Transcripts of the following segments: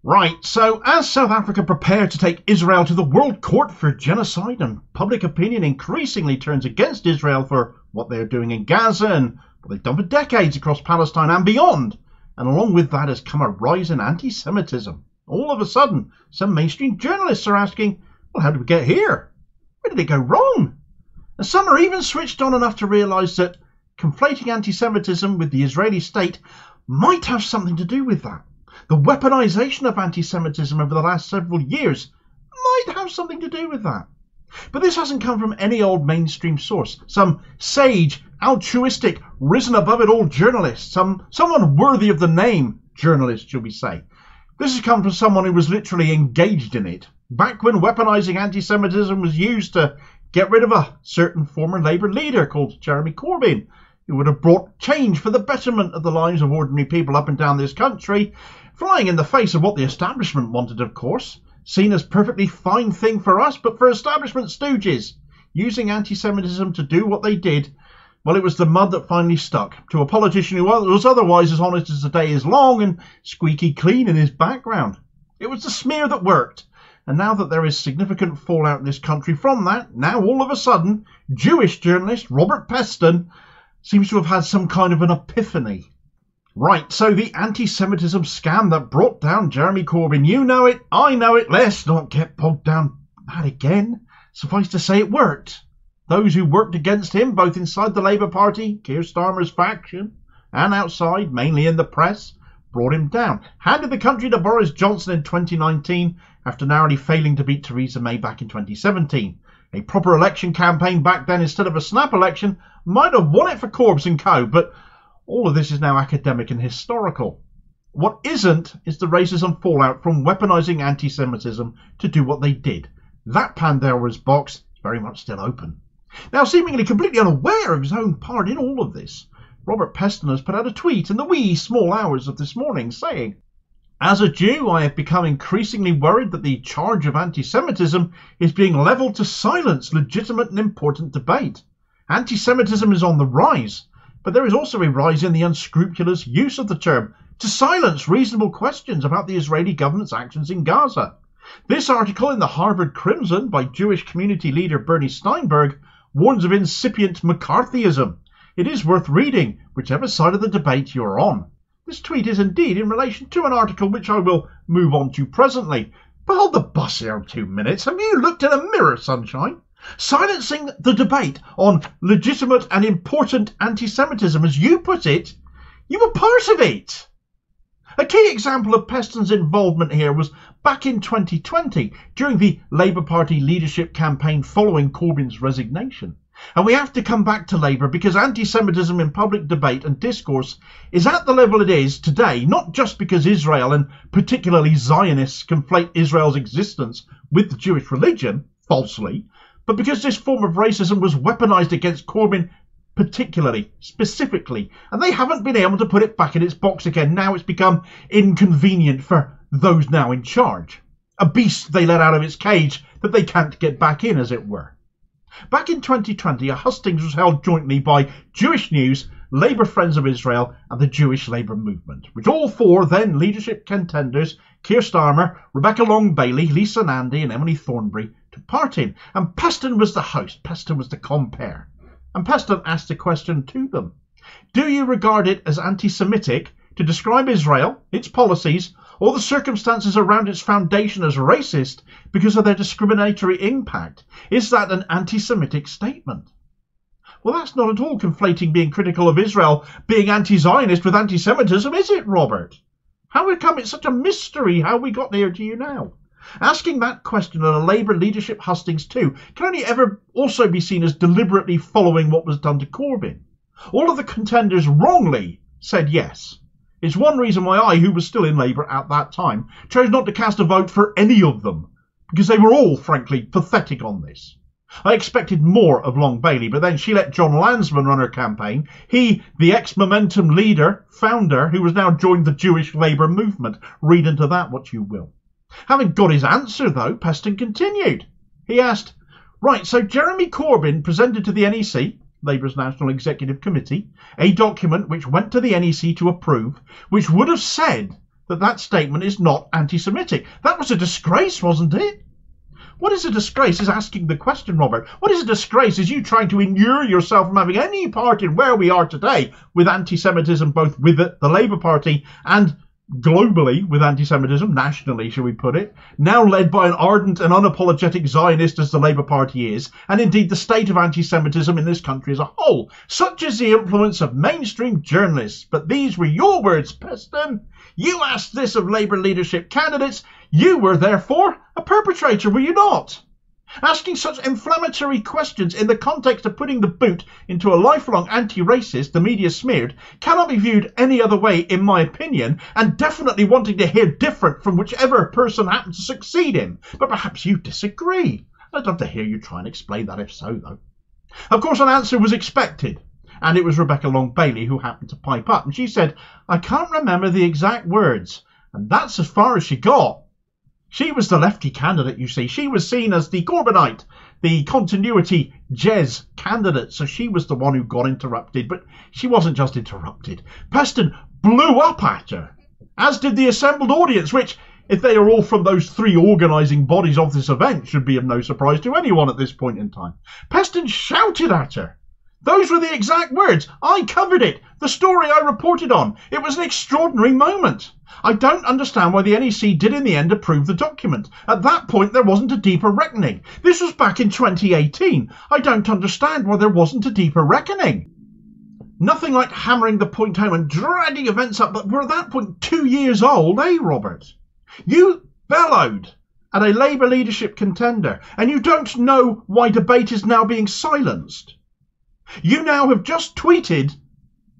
Right, so as South Africa prepared to take Israel to the World Court for genocide and public opinion increasingly turns against Israel for what they're doing in Gaza and what they've done for decades across Palestine and beyond, and along with that has come a rise in anti-Semitism. All of a sudden, some mainstream journalists are asking, well, how did we get here? Where did it go wrong? And some are even switched on enough to realise that conflating anti-Semitism with the Israeli state might have something to do with that. The weaponization of anti-Semitism over the last several years might have something to do with that. But this hasn't come from any old mainstream source, some sage, altruistic, risen above it all journalist, someone worthy of the name journalist, shall we say. This has come from someone who was literally engaged in it, back when weaponizing anti-Semitism was used to get rid of a certain former Labour leader called Jeremy Corbyn, who would have brought change for the betterment of the lives of ordinary people up and down this country, flying in the face of what the establishment wanted, of course, seen as perfectly fine thing for us, but for establishment stooges, using anti-Semitism to do what they did. Well, it was the mud that finally stuck to a politician who was otherwise as honest as the day is long and squeaky clean in his background. It was the smear that worked. And now that there is significant fallout in this country from that, now all of a sudden, Jewish journalist Robert Peston seems to have had some kind of an epiphany. Right, so the anti-Semitism scam that brought down Jeremy Corbyn, you know it, I know it, let's not get bogged down that again. Suffice to say it worked. Those who worked against him, both inside the Labour Party, Keir Starmer's faction, and outside, mainly in the press, brought him down. Handed the country to Boris Johnson in 2019 after narrowly failing to beat Theresa May back in 2017. A proper election campaign back then instead of a snap election might have won it for Corbyn and co, but all of this is now academic and historical. What isn't is the racism fallout from weaponizing anti-Semitism to do what they did. That Pandora's box is very much still open. Now, seemingly completely unaware of his own part in all of this, Robert Peston has put out a tweet in the wee small hours of this morning saying, "As a Jew, I have become increasingly worried that the charge of anti-Semitism is being levelled to silence legitimate and important debate. Anti-Semitism is on the rise, but there is also a rise in the unscrupulous use of the term to silence reasonable questions about the Israeli government's actions in Gaza. This article in the Harvard Crimson by Jewish community leader Bernie Steinberg warns of incipient McCarthyism. It is worth reading, whichever side of the debate you are on." This tweet is indeed in relation to an article which I will move on to presently. But hold the bus here 2 minutes. Have you looked in a mirror, sunshine? Silencing the debate on legitimate and important anti-Semitism, as you put it, you were part of it. A key example of Peston's involvement here was back in 2020, during the Labour Party leadership campaign following Corbyn's resignation. And we have to come back to Labour because anti-Semitism in public debate and discourse is at the level it is today, not just because Israel and particularly Zionists conflate Israel's existence with the Jewish religion, falsely, but because this form of racism was weaponized against Corbyn particularly, specifically, and they haven't been able to put it back in its box again. Now it's become inconvenient for those now in charge. A beast they let out of its cage that they can't get back in, as it were. Back in 2020, a hustings was held jointly by Jewish News, Labour Friends of Israel and the Jewish Labour Movement, which all four then leadership contenders, Keir Starmer, Rebecca Long-Bailey, Lisa Nandy and Emily Thornberry, took part in. And Peston was the host, Peston was the compere. And Peston asked a question to them. Do you regard it as anti-Semitic to describe Israel, its policies, or the circumstances around its foundation as racist because of their discriminatory impact? Is that an anti-Semitic statement? Well, that's not at all conflating being critical of Israel being anti-Zionist with anti-Semitism, is it, Robert? How come it's such a mystery how we got here to you now? Asking that question at a Labour leadership hustings too can only ever also be seen as deliberately following what was done to Corbyn. All of the contenders wrongly said yes. It's one reason why I, who was still in Labour at that time, chose not to cast a vote for any of them, because they were all, frankly, pathetic on this. I expected more of Long-Bailey, but then she let John Lansman run her campaign. He, the ex-Momentum leader, founder, who has now joined the Jewish Labour movement. Read into that what you will. Having got his answer, though, Peston continued. He asked, right, so Jeremy Corbyn presented to the NEC, Labour's National Executive Committee, a document which went to the NEC to approve, which would have said that statement is not anti-Semitic. That was a disgrace, wasn't it? What is a disgrace is asking the question, Robert. What is a disgrace is you trying to inure yourself from having any part in where we are today with anti-Semitism, both with the Labour Party and globally with anti-Semitism, nationally, shall we put it, now led by an ardent and unapologetic Zionist as the Labour Party is, and indeed the state of anti-Semitism in this country as a whole. Such is the influence of mainstream journalists. But these were your words, Peston. You asked this of Labour leadership candidates. You were, therefore, a perpetrator, were you not? Asking such inflammatory questions in the context of putting the boot into a lifelong anti-racist the media smeared cannot be viewed any other way, in my opinion, and definitely wanting to hear different from whichever person happens to succeed in. But perhaps you disagree. I'd love to hear you try and explain that if so, though. Of course, an answer was expected, and it was Rebecca Long-Bailey who happened to pipe up, and she said, "I can't remember the exact words," and that's as far as she got. She was the lefty candidate, you see. She was seen as the Corbynite, the continuity Jez candidate, so she was the one who got interrupted. But she wasn't just interrupted. Peston blew up at her, as did the assembled audience, which, if they are all from those three organising bodies of this event, should be of no surprise to anyone at this point in time. Peston shouted at her. Those were the exact words. I covered it. The story I reported on. It was an extraordinary moment. I don't understand why the NEC did in the end approve the document. At that point, there wasn't a deeper reckoning. This was back in 2018. I don't understand why there wasn't a deeper reckoning. Nothing like hammering the point home and dragging events up, but we're at that point 2 years old, eh, Robert? You bellowed at a Labour leadership contender, and you don't know why debate is now being silenced. You now have just tweeted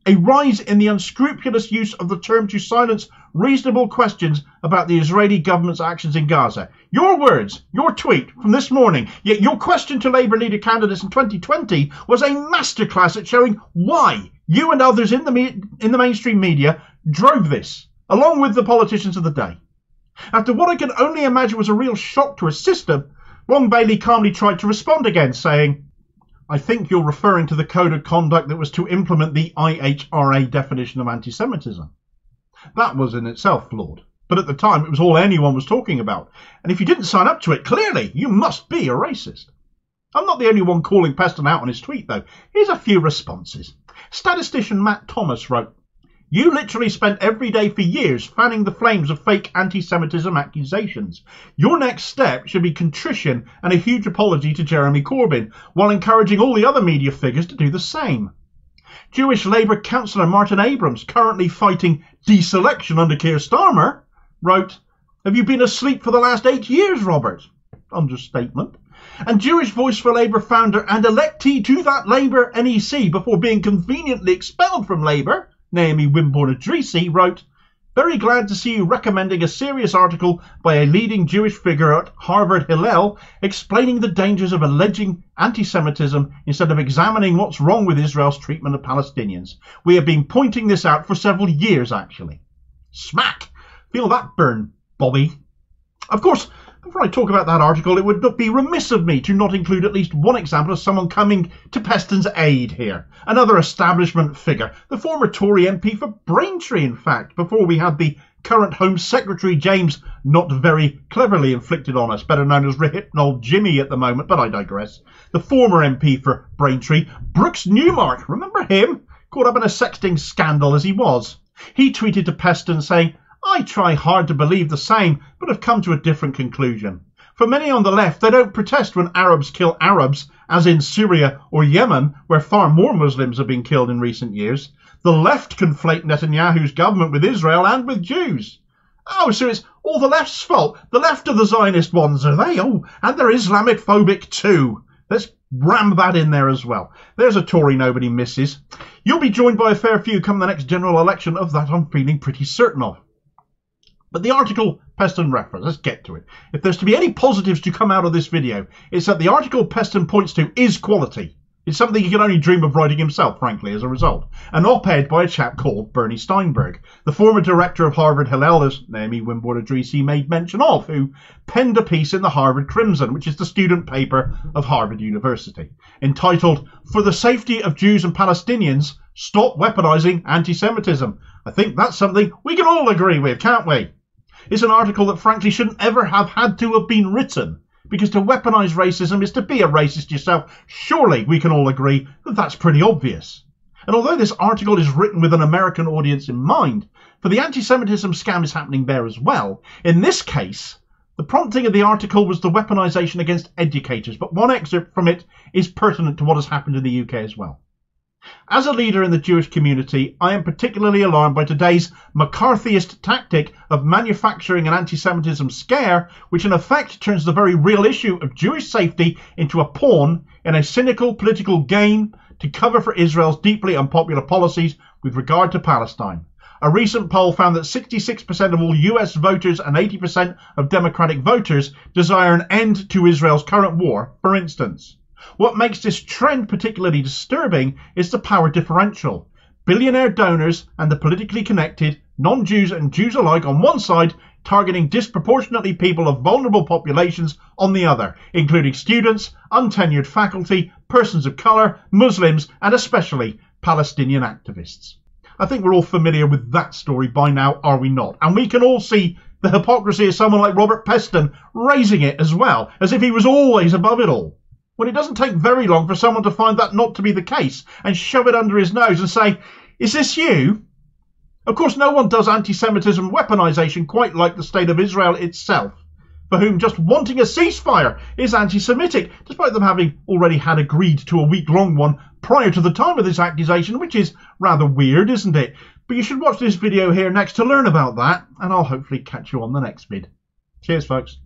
a rise in the unscrupulous use of the term to silence reasonable questions about the Israeli government's actions in Gaza. Your words, your tweet from this morning, yet your question to Labour leader candidates in 2020 was a masterclass at showing why you and others in the mainstream media drove this, along with the politicians of the day. After what I can only imagine was a real shock to her system, Long-Bailey calmly tried to respond again, saying, "I think you're referring to the code of conduct that was to implement the IHRA definition of anti-Semitism." That was in itself flawed, but at the time it was all anyone was talking about, and if you didn't sign up to it, clearly you must be a racist. I'm not the only one calling Peston out on his tweet, though. Here's a few responses. Statistician Matt Thomas wrote, "You literally spent every day for years fanning the flames of fake anti-Semitism accusations. Your next step should be contrition and a huge apology to Jeremy Corbyn, while encouraging all the other media figures to do the same." Jewish Labour councillor Martin Abrams, currently fighting deselection under Keir Starmer, wrote, "Have you been asleep for the last 8 years, Robert?" Understatement. And Jewish Voice for Labour founder and electee to that Labour NEC before being conveniently expelled from Labour, Naomi Wimborne-Idrissi, wrote, "Very glad to see you recommending a serious article by a leading Jewish figure at Harvard Hillel explaining the dangers of alleging anti-Semitism instead of examining what's wrong with Israel's treatment of Palestinians. We have been pointing this out for several years, actually." Smack! Feel that burn, Bobby. Of course, before I talk about that article, it would not be remiss of me to not include at least one example of someone coming to Peston's aid here. Another establishment figure, the former Tory MP for Braintree, in fact, before we had the current Home Secretary James not very cleverly inflicted on us, better known as Rehypnol Jimmy at the moment, but I digress. The former MP for Braintree, Brooks Newmark, remember him? Caught up in a sexting scandal as he was. He tweeted to Peston saying, "I try hard to believe the same, but have come to a different conclusion. For many on the left, they don't protest when Arabs kill Arabs, as in Syria or Yemen, where far more Muslims have been killed in recent years. The left conflate Netanyahu's government with Israel and with Jews." Oh, so it's all the left's fault. The left are the Zionist ones, are they? Oh, and they're Islamophobic too. Let's ram that in there as well. There's a Tory nobody misses. You'll be joined by a fair few come the next general election, of that I'm feeling pretty certain of. But the article Peston referenced, let's get to it. If there's to be any positives to come out of this video, it's that the article Peston points to is quality. It's something he can only dream of writing himself, frankly, as a result. An op-ed by a chap called Bernie Steinberg, the former director of Harvard Hillel, as Naomi Wimborne-Idrissi made mention of, who penned a piece in the Harvard Crimson, which is the student paper of Harvard University, entitled "For the Safety of Jews and Palestinians, Stop weaponizing anti-Semitism. I think that's something we can all agree with, can't we? It's an article that frankly shouldn't ever have had to have been written, because to weaponize racism is to be a racist yourself. Surely we can all agree that that's pretty obvious. And although this article is written with an American audience in mind, for the anti-Semitism scam is happening there as well. In this case, the prompting of the article was the weaponization against educators, but one excerpt from it is pertinent to what has happened in the UK as well. As a leader in the Jewish community, I am particularly alarmed by today's McCarthyist tactic of manufacturing an anti-Semitism scare, which in effect turns the very real issue of Jewish safety into a pawn in a cynical political game to cover for Israel's deeply unpopular policies with regard to Palestine. A recent poll found that 66% of all US voters and 80% of Democratic voters desire an end to Israel's current war, for instance. What makes this trend particularly disturbing is the power differential. Billionaire donors and the politically connected, non-Jews and Jews alike on one side, targeting disproportionately people of vulnerable populations on the other, including students, untenured faculty, persons of colour, Muslims, and especially Palestinian activists. I think we're all familiar with that story by now, are we not? And we can all see the hypocrisy of someone like Robert Peston raising it as well, as if he was always above it all. When it doesn't take very long for someone to find that not to be the case and shove it under his nose and say, "Is this you?" Of course, no one does anti-Semitism weaponization quite like the state of Israel itself, for whom just wanting a ceasefire is anti-Semitic, despite them having already had agreed to a week-long one prior to the time of this accusation, which is rather weird, isn't it? But you should watch this video here next to learn about that, and I'll hopefully catch you on the next vid. Cheers, folks.